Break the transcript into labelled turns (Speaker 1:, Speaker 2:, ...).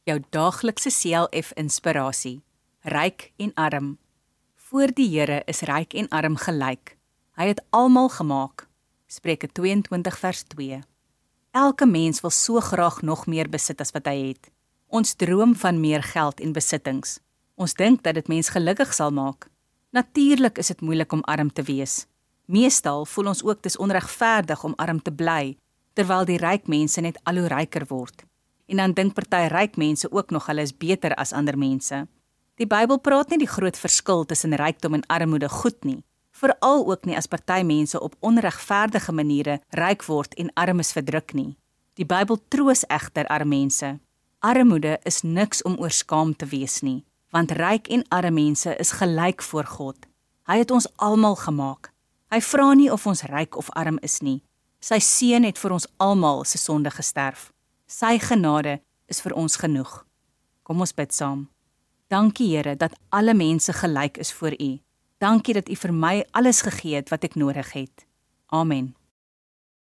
Speaker 1: jou daaglikse CLF inspirasie. Ryk en arm. Voor die Here is ryk en arm gelyk. Hy het almal gemaak. Spreuke 22 vers 2. Elke mens wil so graag nog meer besit as wat hy het. Ons droom van meer geld en besittings. Ons dink dat dit mens gelukkig sal maak. Natuurlik is dit moeilik om arm te wees. Meestal voel ons ook dis onregverdig om arm te bly, terwyl die ryk mense net al hoe ryker word. En dan dink party ryk mense ook nog hulle is beter as ander mense. Die Bybel praat nie die groot verskil tussen rykdom en armoede goed nie, veral ook nie as party mense op onregverdige maniere ryk word en armes verdruk nie. Die Bybel troos egter arme mense. Armoede is niks om oor skaam te wees nie, want ryk en arme mense is gelyk voor God. Hy het ons almal gemaak. Hy vra nie of ons ryk of arm is nie. Sy seun het vir ons almal se sonde gesterf. Sy genade is vir ons genoeg. Kom ons bid saam. Dankie Here dat alle mense gelyk is voor U. Dankie dat U vir my alles gegee het wat ek nodig het. Amen.